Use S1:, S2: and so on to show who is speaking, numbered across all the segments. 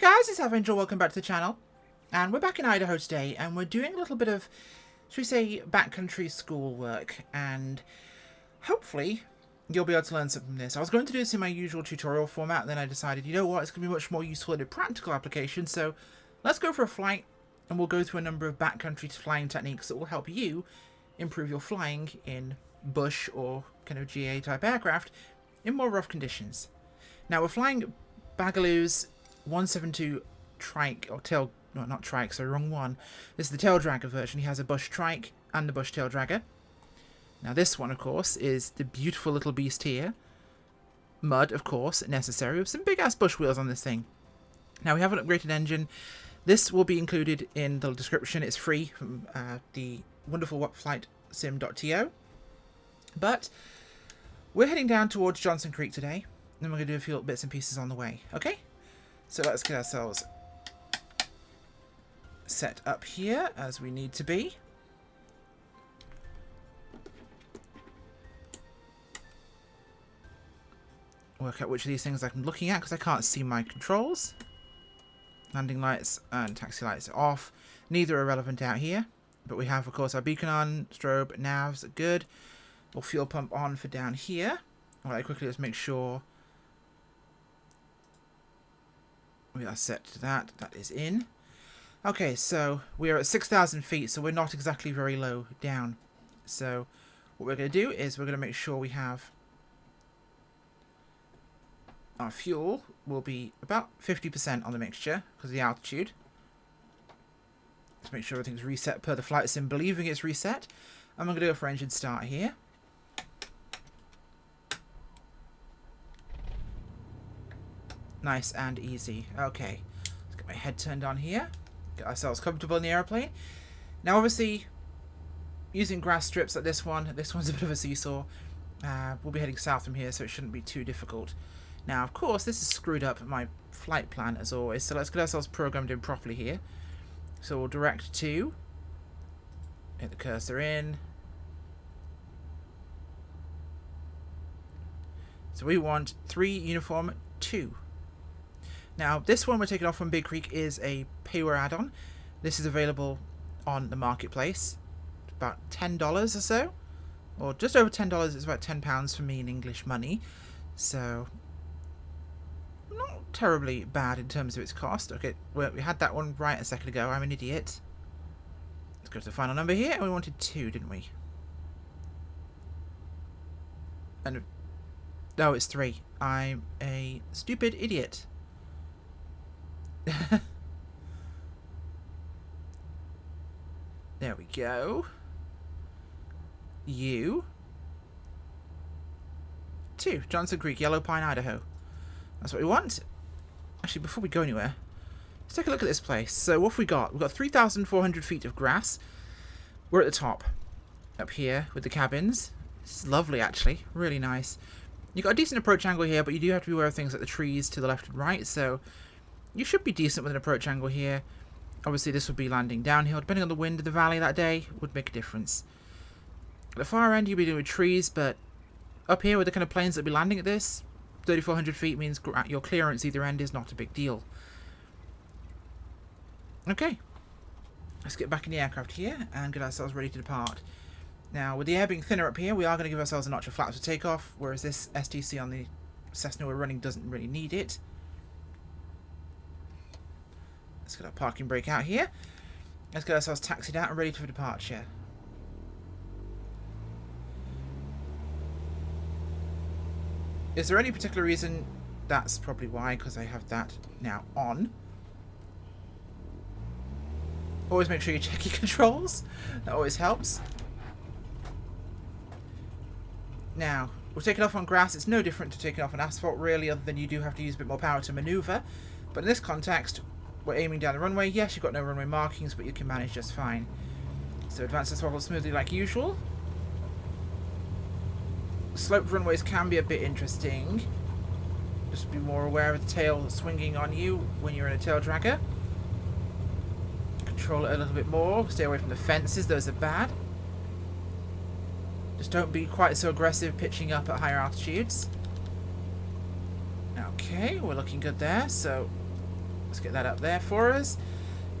S1: guys, it's Avenger. Welcome back to the channel. And we're back in Idaho today, and we're doing a little bit of, should we say, backcountry school work. And hopefully, you'll be able to learn something from this. I was going to do this in my usual tutorial format, and then I decided, you know what, it's going to be much more useful in a practical application. So let's go for a flight, and we'll go through a number of backcountry flying techniques that will help you improve your flying in bush or kind of GA type aircraft in more rough conditions. Now, we're flying Bagaloo's 172 trike, or tail, no, not trike, so wrong one. This is the tail dragger version. He has a bush trike and a bush tail dragger. Now this one, of course, is the beautiful little beast here. Mud, of course, necessary, with some big-ass bush wheels on this thing. Now, we have an upgraded engine. This will be included in the description. It's free from the wonderful flightsim.to. But we're heading down towards Johnson Creek today, and we're going to do a few little bits and pieces on the way, okay? So let's get ourselves set up here as we need to be. Work out which of these things I'm looking at because I can't see my controls. Landing lights and taxi lights are off. Neither are relevant out here. But we have, of course, our beacon on, strobe, navs are good. We'll fuel pump on for down here. Alright, quickly let's make sure we are set to that. That is in. Okay, so we are at 6,000 feet, so we're not exactly very low down. So what we're going to do is we're going to make sure we have our fuel will be about 50% on the mixture because of the altitude. Let's make sure everything's reset per the flight sim, believing it's reset. And I'm going to go for engine start here. Nice and easy. Okay, let's get my head turned on here. Get ourselves comfortable in the airplane. Now, obviously, using grass strips like this one's a bit of a seesaw. We'll be heading south from here, so it shouldn't be too difficult. Now, of course, this has screwed up my flight plan as always, so let's get ourselves programmed in properly here. So we'll direct to, hit the cursor in. So we want 3 uniform 2. Now, this one we're taking off from Big Creek is a payware add-on. This is available on the marketplace. About $10 or so. Or just over $10. It's about £10 for me in English money. So, not terribly bad in terms of its cost. Okay, well, we had that one right a second ago. I'm an idiot. Let's go to the final number here. And we wanted 2, didn't we? And no, it's 3. I'm a stupid idiot. There we go. You. 2. Johnson Creek, Yellow Pine, Idaho. That's what we want. Actually, before we go anywhere, let's take a look at this place. So what have we got? We've got 3,400 feet of grass. We're at the top. Up here with the cabins. It's lovely, actually. Really nice. You've got a decent approach angle here, but you do have to be aware of things like the trees to the left and right, so you should be decent with an approach angle here. Obviously, this would be landing downhill. Depending on the wind of the valley that day, would make a difference. At the far end, you'll be doing trees, but up here with the kind of planes that will be landing at this, 3,400 feet means your clearance either end is not a big deal. Okay. Let's get back in the aircraft here and get ourselves ready to depart. Now, with the air being thinner up here, we are going to give ourselves a notch of flaps for takeoff, whereas this STC on the Cessna we're running doesn't really need it. Let's get our parking brake out here. Let's get ourselves taxied out and ready for departure. Is there any particular reason? That's probably why, because I have that now on. Always make sure you check your controls. That always helps. Now, we're taking off on grass. It's no different to taking off on asphalt, really, other than you do have to use a bit more power to maneuver. But in this context, we're aiming down the runway. Yes, you've got no runway markings, but you can manage just fine. So advance the throttle smoothly like usual. Sloped runways can be a bit interesting. Just be more aware of the tail swinging on you when you're in a tail dragger. Control it a little bit more. Stay away from the fences. Those are bad. Just don't be quite so aggressive pitching up at higher altitudes. Okay, we're looking good there. So Let's get that up there for us.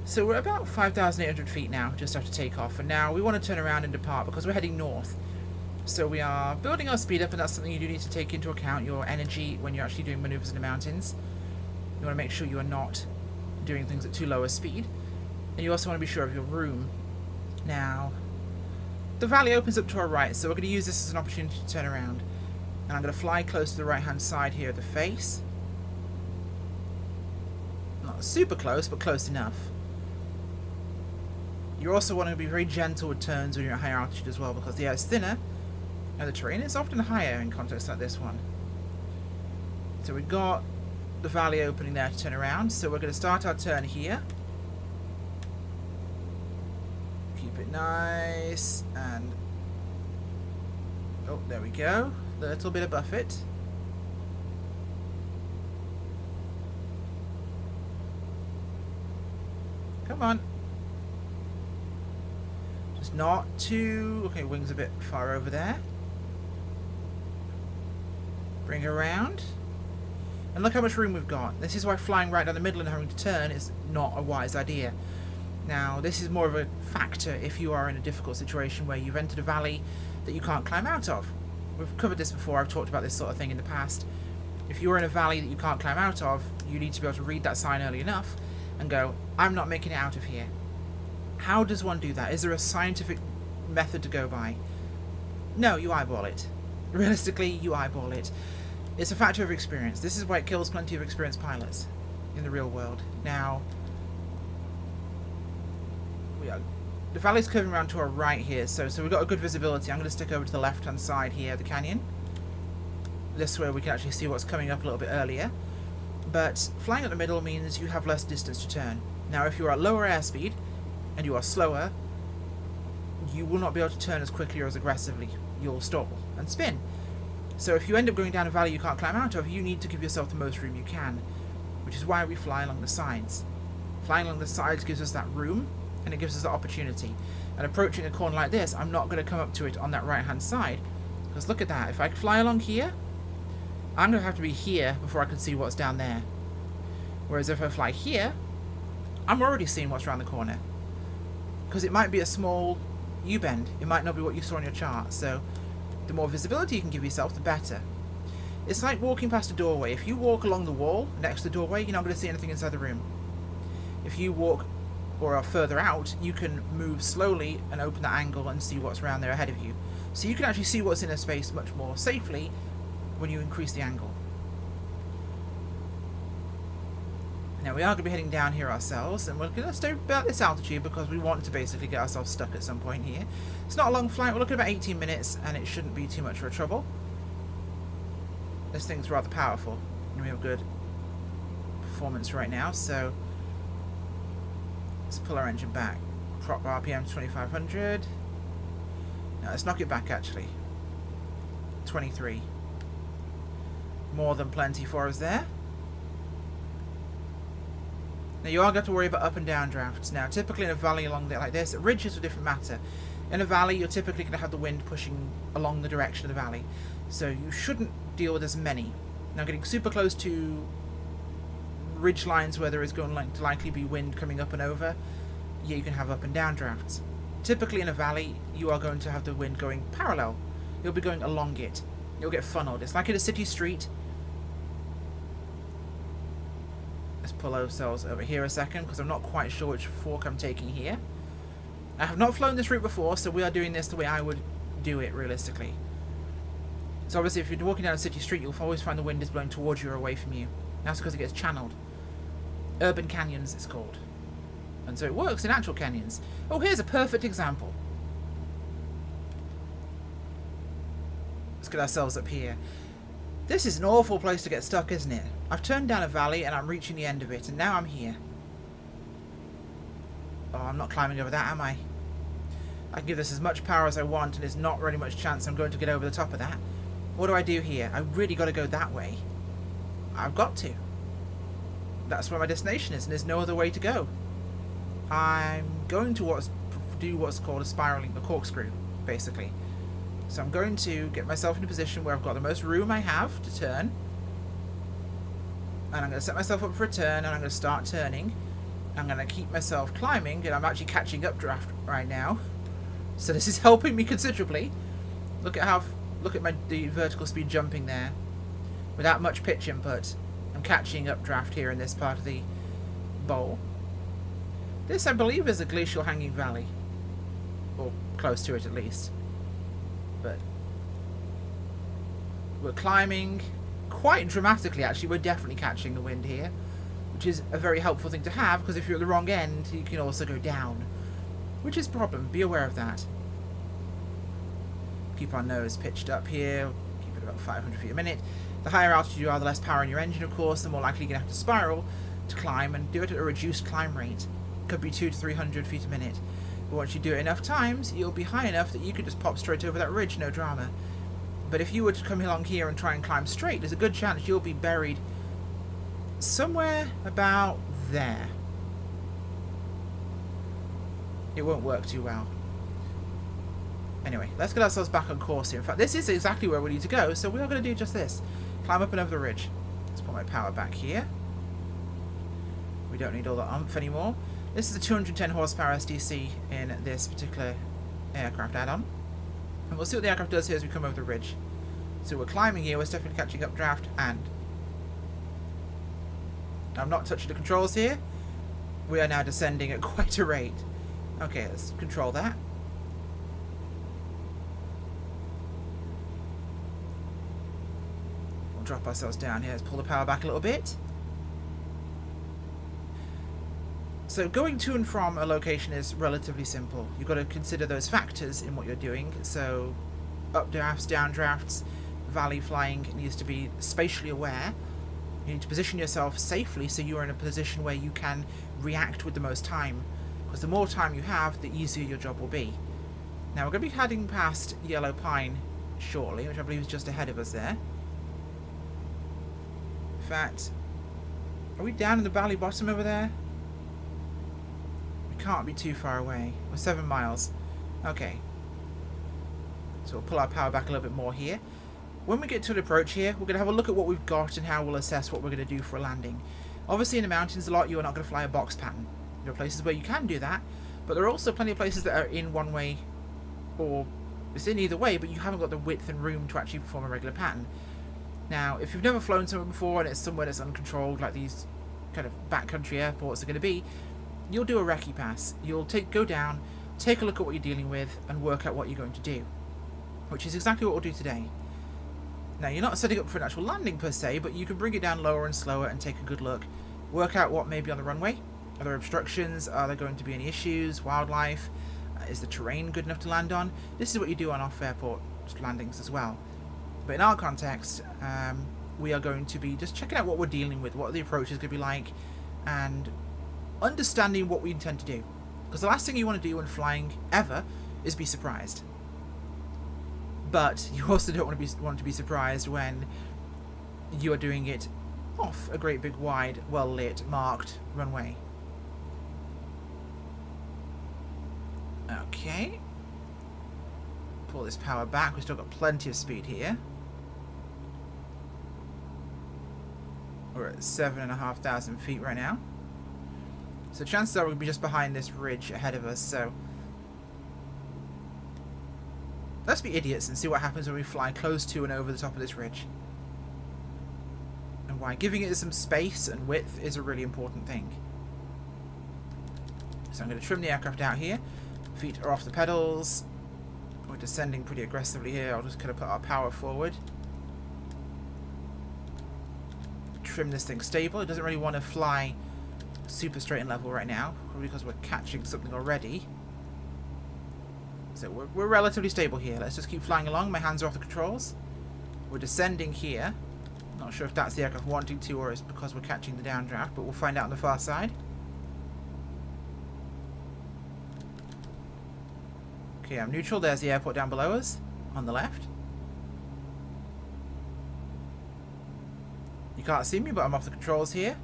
S1: So we're about 5,800 feet now, just after takeoff, and now we want to turn around and depart because we're heading north. So we are building our speed up, and that's something you do need to take into account, your energy when you're actually doing maneuvers in the mountains. You want to make sure you are not doing things at too low a speed, and you also want to be sure of your room. Now, the valley opens up to our right, so we're going to use this as an opportunity to turn around. And I'm going to fly close to the right-hand side here of the face. Not super close, but close enough. You also want to be very gentle with turns when you're at higher altitude as well, because the air is thinner, and the terrain is often higher in contexts like this one. So we've got the valley opening there to turn around, so we're going to start our turn here. Keep it nice, and... oh, there we go. A little bit of buffet. Come on. Just not too... okay, wings a bit far over there. Bring her around. And look how much room we've got. This is why flying right down the middle and having to turn is not a wise idea. Now, this is more of a factor if you are in a difficult situation where you've entered a valley that you can't climb out of. We've covered this before, I've talked about this sort of thing in the past. If you're in a valley that you can't climb out of, you need to be able to read that sign early enough and go, I'm not making it out of here. How does one do that? Is there a scientific method to go by? No, you eyeball it. Realistically, you eyeball it. It's a factor of experience. This is why it kills plenty of experienced pilots in the real world. Now, the valley's curving around to our right here, so we've got a good visibility. I'm going to stick over to the left-hand side here of the canyon. This way we can actually see what's coming up a little bit earlier. But flying at the middle means you have less distance to turn. Now, if you're at lower airspeed and you are slower, you will not be able to turn as quickly or as aggressively. You'll stall and spin. So if you end up going down a valley you can't climb out of, you need to give yourself the most room you can, which is why we fly along the sides. Flying along the sides gives us that room, and it gives us the opportunity. And approaching a corner like this, I'm not going to come up to it on that right-hand side. Because look at that. If I fly along here, I'm going to have to be here before I can see what's down there. Whereas if I fly here, I'm already seeing what's around the corner. Because it might be a small U-bend. It might not be what you saw on your chart. So the more visibility you can give yourself, the better. It's like walking past a doorway. If you walk along the wall next to the doorway, you're not going to see anything inside the room. If you walk or are further out, you can move slowly and open that angle and see what's around there ahead of you. So you can actually see what's in a space much more safely when you increase the angle. Now we are going to be heading down here ourselves, and we're going to stay about this altitude because we want to basically get ourselves stuck at some point here. It's not a long flight, we're looking at about 18 minutes, and it shouldn't be too much of a trouble. This thing's rather powerful, and we have good performance right now, so let's pull our engine back. Prop RPM 2500. Now let's knock it back actually. 23. More than plenty for us there. Now you are going to worry about up and down drafts. Now typically in a valley along there like this, ridges are different matter. In a valley you're typically going to have the wind pushing along the direction of the valley. So you shouldn't deal with as many. Now getting super close to ridge lines where there is going to likely be wind coming up and over, yeah, you can have up and down drafts. Typically in a valley you are going to have the wind going parallel. You'll be going along it. You'll get funneled. It's like in a city street. Let's pull ourselves over here a second because I'm not quite sure which fork I'm taking here. I have not flown this route before, so we are doing this the way I would do it realistically. So obviously if you're walking down a city street, you'll always find the wind is blowing towards you or away from you. That's because it gets channeled. Urban canyons it's called. And so it works in actual canyons. Oh, here's a perfect example. Let's get ourselves up here. This is an awful place to get stuck, isn't it? I've turned down a valley and I'm reaching the end of it, and now I'm here. Oh, I'm not climbing over that, am I? I can give this as much power as I want, and there's not really much chance I'm going to get over the top of that. What do I do here? I really got to go that way. I've got to. That's where my destination is, and there's no other way to go. I'm going to do what's called a spiraling, a corkscrew, basically. So I'm going to get myself in a position where I've got the most room I have to turn. And I'm going to set myself up for a turn, and I'm going to start turning. I'm going to keep myself climbing, and I'm actually catching updraft right now. So this is helping me considerably. Look at the vertical speed jumping there. Without much pitch input, I'm catching updraft here in this part of the bowl. This, I believe, is a glacial hanging valley. Or close to it, at least. But we're climbing quite dramatically, actually. We're definitely catching the wind here, which is a very helpful thing to have, because if you're at the wrong end, you can also go down, which is a problem. Be aware of that. Keep our nose pitched up here. Keep it about 500 feet a minute. The higher altitude you are, the less power in your engine, of course, the more likely you're going to have to spiral to climb, and do it at a reduced climb rate. Could be 200 to 300 feet a minute. But once you do it enough times, you'll be high enough that you could just pop straight over that ridge, no drama. But if you were to come along here and try and climb straight, there's a good chance you'll be buried somewhere about there. It won't work too well. Anyway, let's get ourselves back on course here. In fact, this is exactly where we need to go, so we are going to do just this. Climb up and over the ridge. Let's put my power back here. We don't need all that oomph anymore. This is a 210 horsepower SDC in this particular aircraft add-on. And we'll see what the aircraft does here as we come over the ridge. So we're climbing here, we're definitely catching updraft, and I'm not touching the controls here. We are now descending at quite a rate. Okay, let's control that. We'll drop ourselves down here. Let's pull the power back a little bit. So going to and from a location is relatively simple. You've got to consider those factors in what you're doing. So updrafts, downdrafts, valley flying needs to be spatially aware. You need to position yourself safely so you're in a position where you can react with the most time. Because the more time you have, the easier your job will be. Now we're going to be heading past Yellow Pine shortly, which I believe is just ahead of us there. In fact, are we down in the valley bottom over there? We can't be too far away. We're 7 miles. Okay. So we'll pull our power back a little bit more here. When we get to an approach here, we're going to have a look at what we've got and how we'll assess what we're going to do for a landing. Obviously in the mountains a lot you are not going to fly a box pattern. There are places where you can do that, but there are also plenty of places that are in one way, or it's in either way, but you haven't got the width and room to actually perform a regular pattern. Now, if you've never flown somewhere before and it's somewhere that's uncontrolled, like these kind of backcountry airports are going to be, you'll do a recce pass. You'll go down, take a look at what you're dealing with, and work out what you're going to do, which is exactly what we'll do today. Now, you're not setting up for an actual landing per se, but you can bring it down lower and slower and take a good look. Work out what may be on the runway. Are there obstructions? Are there going to be any issues? Wildlife? Is the terrain good enough to land on? This is what you do on off-airport landings as well. But in our context, we are going to be just checking out what we're dealing with, what the approach is going to be like, and understanding what we intend to do. Because the last thing you want to do when flying, ever, is be surprised. But you also don't want to be surprised when you are doing it off a great big wide, well-lit, marked runway. Okay. Pull this power back. We've still got plenty of speed here. We're at 7,500 feet right now. So chances are we'll be just behind this ridge ahead of us, so let's be idiots and see what happens when we fly close to and over the top of this ridge. And why giving it some space and width is a really important thing. So I'm going to trim the aircraft out here. Feet are off the pedals. We're descending pretty aggressively here. I'll just kind of put our power forward. Trim this thing stable. It doesn't really want to fly super straight and level right now, probably because we're catching something already. So we're relatively stable here. Let's just keep flying along. My hands are off the controls. We're descending here. Not sure if that's the aircraft wanting to or it's because we're catching the downdraft, but we'll find out on the far side. Okay, I'm neutral. There's the airport down below us on the left. You can't see me, but I'm off the controls here.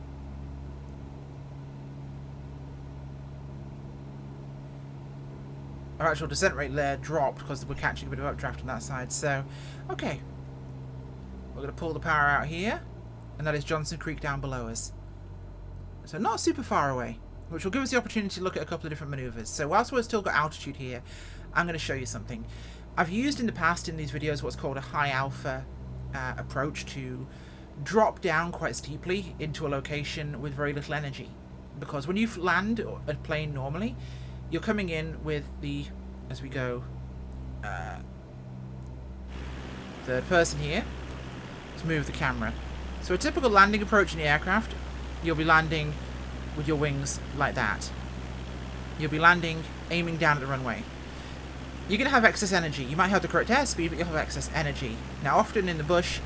S1: Our actual descent rate there dropped because we're catching a bit of updraft on that side. So, okay. We're going to pull the power out here. and that is Johnson Creek down below us. So not super far away, which will give us the opportunity to look at a couple of different maneuvers. So whilst we've still got altitude here, I'm going to show you something. I've used in the past in these videos what's called a high alpha approach to drop down quite steeply into a location with very little energy. Because when you land a plane normally, you're coming in with the, as we go, third person here. Let's move the camera. So a typical landing approach in the aircraft, you'll be landing with your wings like that. You'll be landing, aiming down at the runway. You're going to have excess energy. You might have the correct airspeed, but you'll have excess energy. Now, often in the bush,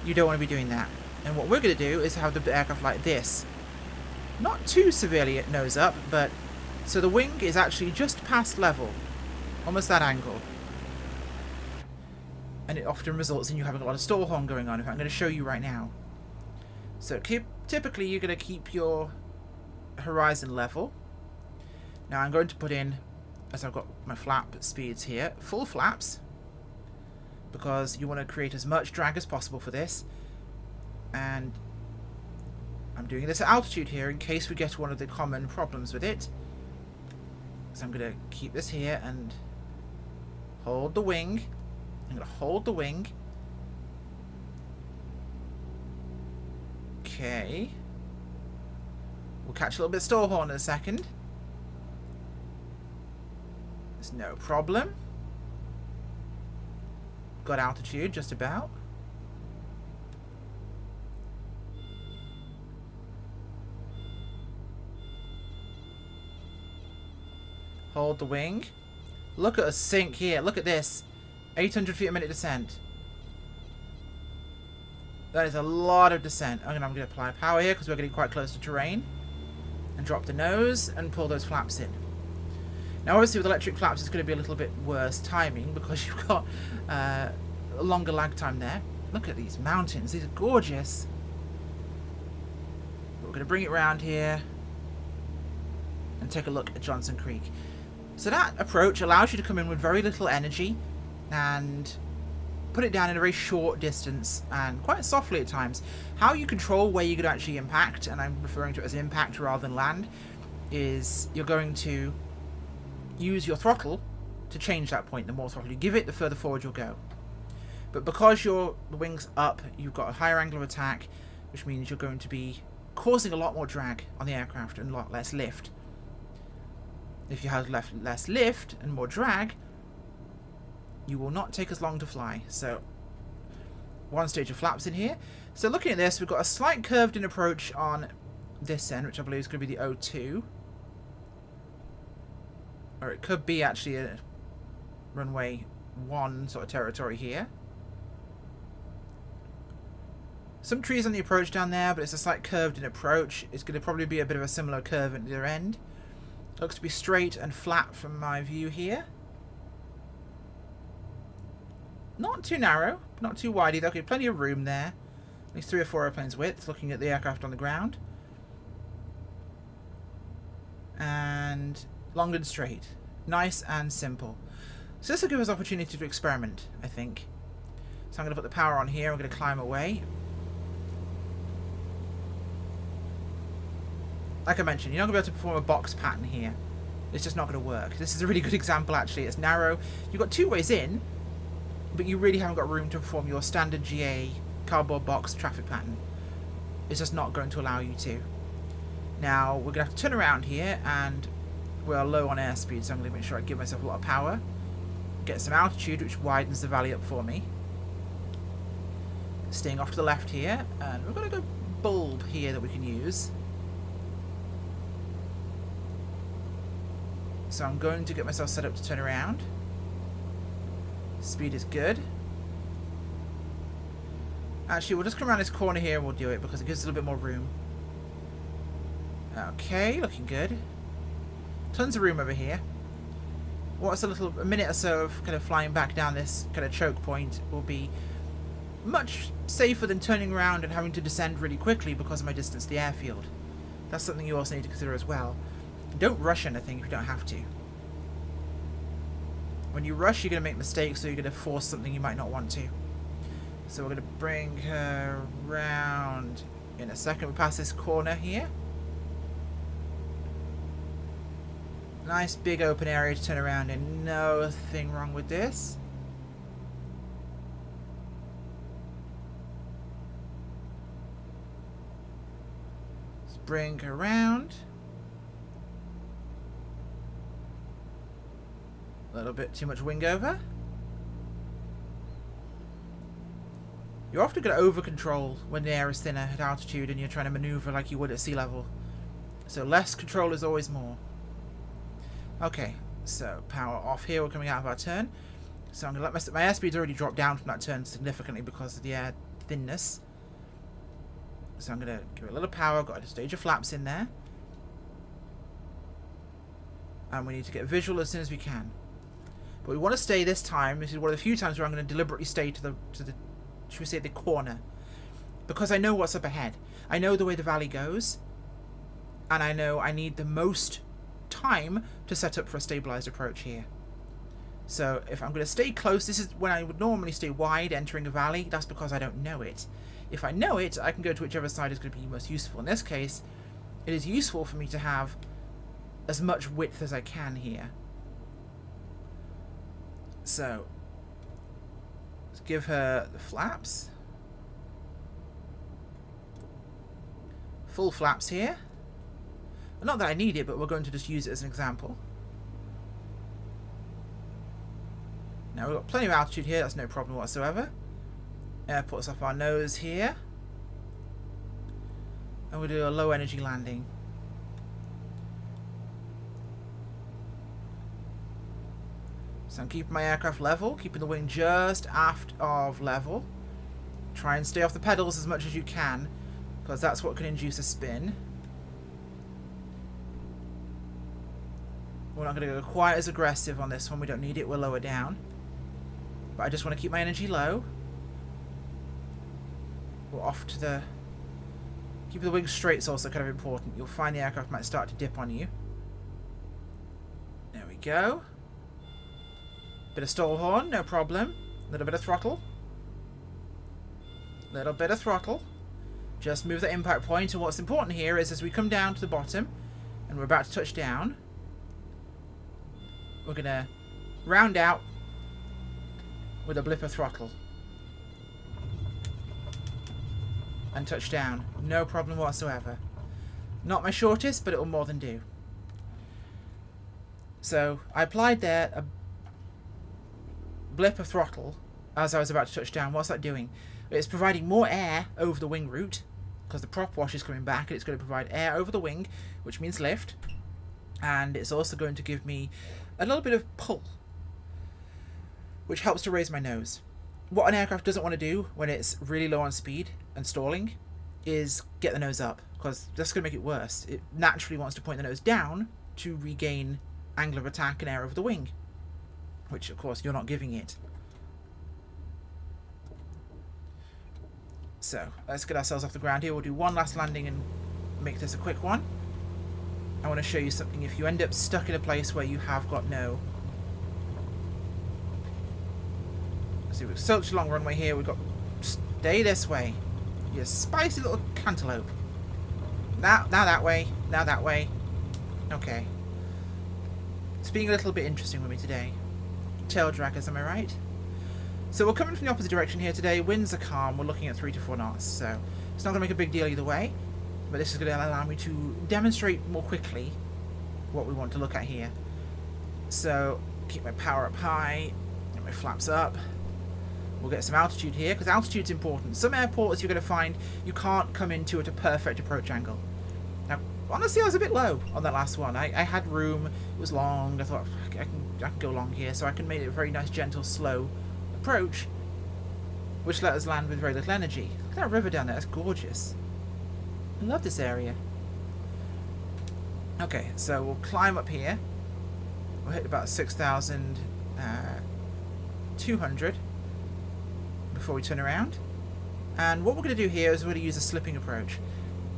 S1: you don't want to be doing that. And what we're going to do is have the aircraft like this. Not too severely at nose up, but so the wing is actually just past level. Almost that angle. And it often results in you having a lot of stall horn going on. In fact, I'm going to show you right now. So typically you're going to keep your horizon level. Now I'm going to put in, as I've got my flap speeds here, full flaps, because you want to create as much drag as possible for this. And I'm doing this at altitude here in case we get one of the common problems with it. So I'm going to keep this here and hold the wing. I'm going to hold the wing. Okay. We'll catch a little bit of stall horn in a second. There's no problem. Got altitude just about. Hold the wing. Look at us sink here. Look at this. 800 feet a minute descent. That is a lot of descent. I'm going to apply power here because we're getting quite close to terrain. And drop the nose and pull those flaps in. Now obviously with electric flaps it's going to be a little bit worse timing because you've got a longer lag time there. Look at these mountains. These are gorgeous. But we're going to bring it around here and take a look at Johnson Creek. So that approach allows you to come in with very little energy and put it down in a very short distance and quite softly at times. How you control where you're going to actually impact, and I'm referring to it as impact rather than land, is you're going to use your throttle to change that point. The more throttle you give it, the further forward you'll go. But because the wing's up, you've got a higher angle of attack, which means you're going to be causing a lot more drag on the aircraft and a lot less lift. If you have less lift and more drag, you will not take as long to fly. So, one stage of flaps in here. So looking at this, we've got a slight curved in approach on this end, which I believe is going to be the O2. Or it could be actually a runway 1 sort of territory here. Some trees on the approach down there, but it's a slight curved in approach. It's going to probably be a bit of a similar curve at the other end. Looks to be straight and flat from my view here. Not too narrow, not too wide either. Okay, plenty of room there. At least 3 or 4 airplanes width, looking at the aircraft on the ground. And long and straight. Nice and simple. So this will give us opportunity to experiment, I think. So I'm going to put the power on here. I'm going to climb away. Like I mentioned, you're not going to be able to perform a box pattern here. It's just not going to work. This is a really good example, actually. It's narrow. You've got 2 ways in, but you really haven't got room to perform your standard GA cardboard box traffic pattern. It's just not going to allow you to. Now, we're going to have to turn around here, and we're low on airspeed, so I'm going to make sure I give myself a lot of power. Get some altitude, which widens the valley up for me. Staying off to the left here, and we've got a good bulb here that we can use. So I'm going to get myself set up to turn around. Speed is good. Actually, we'll just come around this corner here and we'll do it because it gives us a little bit more room. Okay, looking good. Tons of room over here. What's a minute or so of kind of flying back down this kind of choke point will be much safer than turning around and having to descend really quickly because of my distance to the airfield. That's something you also need to consider as well. Don't rush anything if you don't have to. When you rush, you're going to make mistakes, so you're going to force something you might not want to. So we're going to bring her around In a second we pass this corner here. Nice big open area to turn around in. Nothing wrong with this. Let's bring around. A little bit too much wing over. You're often going to over-control when the air is thinner at altitude and you're trying to maneuver like you would at sea level. So less control is always more. Okay, so power off here. We're coming out of our turn. So I'm going to let my airspeed's already dropped down from that turn significantly because of the air thinness. So I'm going to give it a little power. Got a stage of flaps in there. And we need to get visual as soon as we can. But we want to stay this time. This is one of the few times where I'm going to deliberately stay to the should we say the corner, because I know what's up ahead. I know the way the valley goes, and I know I need the most time to set up for a stabilized approach here. So if I'm going to stay close, this is when I would normally stay wide entering a valley. That's because I don't know it. If I know it, I can go to whichever side is going to be most useful. In this case, it is useful for me to have as much width as I can here. So let's give her the flaps. Full flaps here. Not that I need it, but we're going to just use it as an example. Now we've got plenty of altitude here, that's no problem whatsoever. Air puts off our nose here. And we'll do a low energy landing. So I'm keeping my aircraft level, keeping the wing just aft of level. Try and stay off the pedals as much as you can, because that's what can induce a spin. We're not going to go quite as aggressive on this one, we don't need it, we're lower down. But I just want to keep my energy low. We're off to the... Keeping the wing straight is also kind of important. You'll find the aircraft might start to dip on you. There we go. Bit of stall horn, no problem. Little bit of throttle. Little bit of throttle. Just move the impact point, and what's important here is as we come down to the bottom, and we're about to touch down, we're going to round out with a blip of throttle. And touch down. No problem whatsoever. Not my shortest, but it will more than do. So, I applied there a blip of throttle as I was about to touch down. What's that doing? It's providing more air over the wing root, because the prop wash is coming back, and it's going to provide air over the wing, which means lift. And it's also going to give me a little bit of pull, which helps to raise my nose. What an aircraft doesn't want to do when it's really low on speed and stalling is get the nose up, because that's going to make it worse. It naturally wants to point the nose down to regain angle of attack and air over the wing, which of course you're not giving it. So let's get ourselves off the ground here. We'll do one last landing and make this a quick one. I want to show you something. If you end up stuck in a place where you have got no... See, we've such a long runway here. We've got... Stay this way. You spicy little cantaloupe. Now that way. Now that way. Okay. It's being a little bit interesting with me today. Tail draggers, am I right? So we're coming from the opposite direction here today. Winds are calm. We're looking at 3 to 4 knots. So it's not going to make a big deal either way. But this is going to allow me to demonstrate more quickly what we want to look at here. So keep my power up high. Get my flaps up. We'll get some altitude here, because altitude's important. Some airports you're going to find you can't come into at a perfect approach angle. Now, honestly, I was a bit low on that last one. I had room. It was long. I thought, I can go long here, so I can make it a very nice, gentle, slow approach, which let us land with very little energy. Look at that river down there. That's gorgeous. I love this area. Okay, so we'll climb up here. We'll hit about 6,200 before we turn around. And what we're going to do here is we're going to use a slipping approach.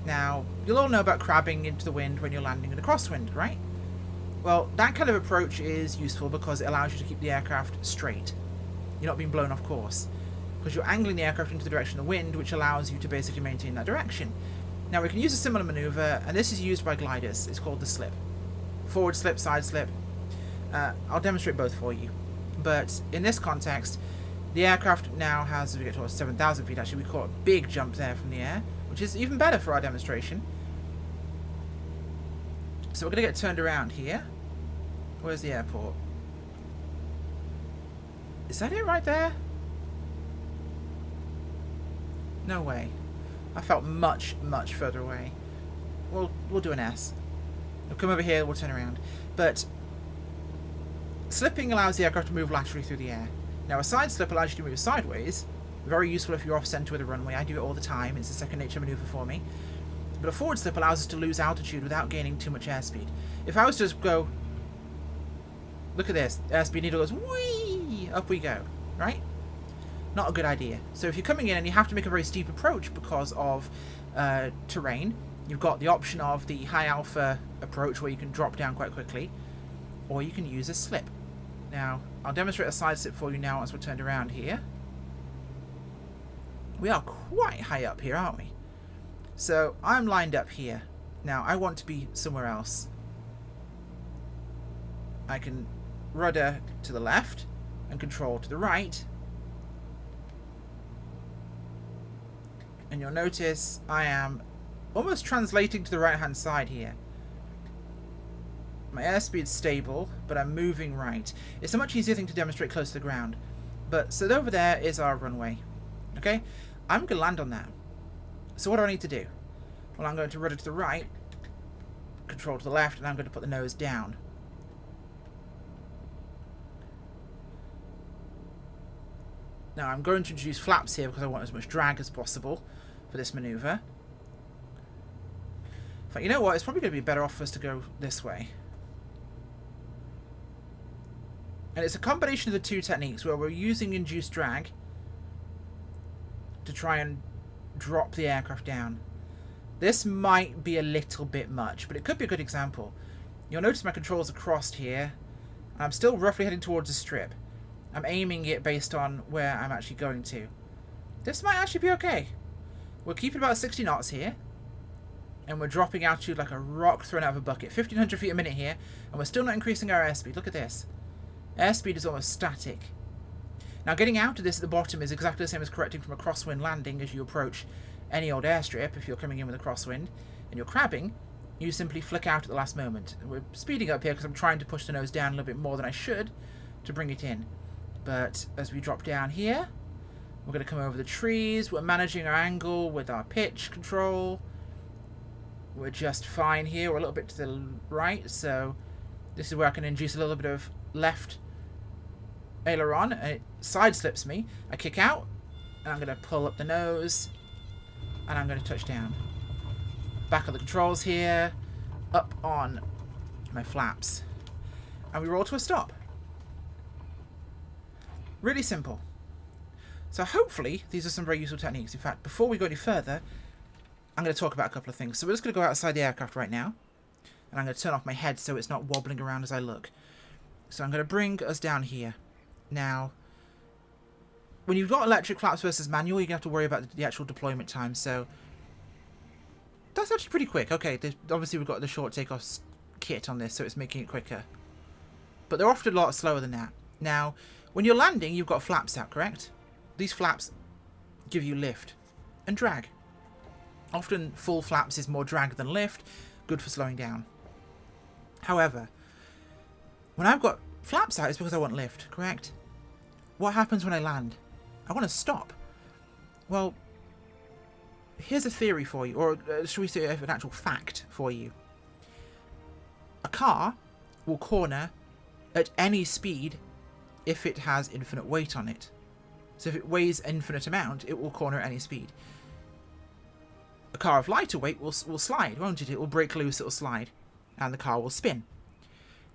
S1: Now, you'll all know about crabbing into the wind when you're landing in a crosswind, right? Well, that kind of approach is useful because it allows you to keep the aircraft straight. You're not being blown off course. because you're angling the aircraft into the direction of the wind, which allows you to basically maintain that direction. Now we can use a similar maneuver, and this is used by gliders. It's called the slip. Forward slip, side slip. I'll demonstrate both for you. But in this context, the aircraft now has, as we get towards 7,000 feet, actually, we caught a big jump there from the air, which is even better for our demonstration. So we're going to get turned around here. Where's the airport? Is that it right there? No way. I felt much, much further away. We'll do an S. We'll come over here, we'll turn around. But slipping allows the aircraft to move laterally through the air. Now a side slip allows you to move sideways. Very useful if you're off center with a runway. I do it all the time. It's a second nature maneuver for me. But a forward slip allows us to lose altitude without gaining too much airspeed. If I was to just go, look at this, airspeed needle goes, whee, up we go, right? Not a good idea. So if you're coming in and you have to make a very steep approach because of terrain, you've got the option of the high alpha approach where you can drop down quite quickly, or you can use a slip. Now, I'll demonstrate a side slip for you now once we're turned around here. We are quite high up here, aren't we? So I'm lined up here. Now I want to be somewhere else. I can rudder to the left and control to the right. And you'll notice I am almost translating to the right hand side here. My airspeed's stable, but I'm moving right. It's a much easier thing to demonstrate close to the ground. But so over there is our runway. Okay? I'm going to land on that. So what do I need to do? Well, I'm going to rudder to the right, control to the left, and I'm going to put the nose down. Now I'm going to introduce flaps here because I want as much drag as possible for this maneuver. In fact, you know what? It's probably going to be better off for us to go this way. And it's a combination of the two techniques where we're using induced drag to try and drop the aircraft down. This might be a little bit much, but it could be a good example. You'll notice my controls are crossed here. I'm still roughly heading towards the strip. I'm aiming it based on where I'm actually going to. This might actually be okay. We're keeping about 60 knots here. And we're dropping altitude like a rock thrown out of a bucket. 1,500 feet a minute here. And we're still not increasing our airspeed. Look at this. Airspeed is almost static. Now getting out of this at the bottom is exactly the same as correcting from a crosswind landing as you approach any old airstrip. If you're coming in with a crosswind and you're crabbing, you simply flick out at the last moment. We're speeding up here because I'm trying to push the nose down a little bit more than I should to bring it in. But as we drop down here, we're going to come over the trees. We're managing our angle with our pitch control. We're just fine here. We're a little bit to the right, so this is where I can induce a little bit of left aileron, and it side slips me. I kick out, and I'm going to pull up the nose, and I'm going to touch down. Back on the controls here, up on my flaps, and we roll to a stop. Really simple. So hopefully these are some very useful techniques. In fact, before we go any further, I'm going to talk about a couple of things. So we're just going to go outside the aircraft right now, and I'm going to turn off my head so it's not wobbling around as I look. So I'm going to bring us down here. Now, when you've got electric flaps versus manual, you're going to have to worry about the actual deployment time. So that's actually pretty quick. Okay, obviously we've got the short takeoff kit on this, so it's making it quicker. But they're often a lot slower than that. Now, when you're landing, you've got flaps out, correct? These flaps give you lift and drag. Often full flaps is more drag than lift, good for slowing down. However, when I've got flaps out, it's because I want lift, correct? What happens when I land? I want to stop. Well, here's a theory for you, or should we say an actual fact for you. A car will corner at any speed if it has infinite weight on it. So if it weighs an infinite amount, it will corner at any speed. A car of lighter weight will slide, won't it? It will break loose, it will slide, and the car will spin.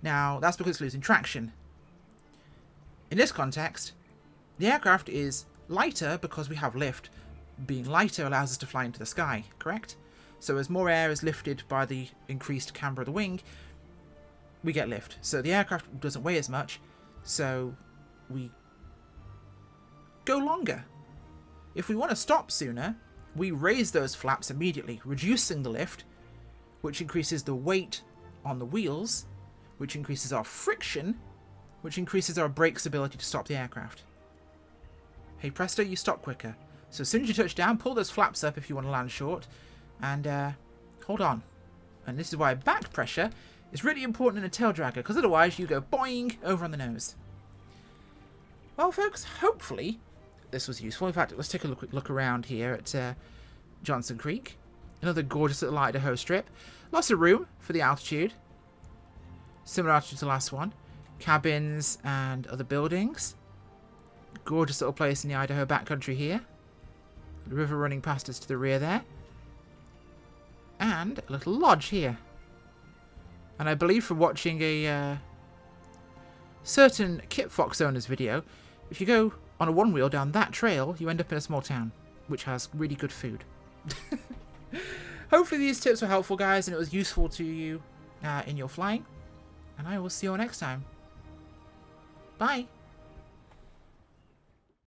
S1: Now, that's because it's losing traction. In this context, the aircraft is lighter because we have lift. Being lighter allows us to fly into the sky, correct? So as more air is lifted by the increased camber of the wing, we get lift. So the aircraft doesn't weigh as much, so we go longer. if we want to stop sooner, we raise those flaps immediately, reducing the lift, which increases the weight on the wheels, which increases our friction, which increases our brake's ability to stop the aircraft. Hey presto, you stop quicker. So as soon as you touch down, pull those flaps up if you want to land short, and hold on. And this is why back pressure is really important in a tail dragger, because otherwise you go boing over on the nose. Well folks, hopefully this was useful. In fact, let's take a quick look around here at Johnson Creek. Another gorgeous little Idaho strip. Lots of room for the altitude. Similar altitude to the last one. Cabins and other buildings. Gorgeous little place in the Idaho backcountry here. The river running past us to the rear there. And a little lodge here. And I believe from watching a certain Kit Fox owner's video, if you go on a one wheel down that trail, you end up in a small town, which has really good food. Hopefully these tips were helpful, guys, and it was useful to you in your flying. And I will see you all next time. Bye.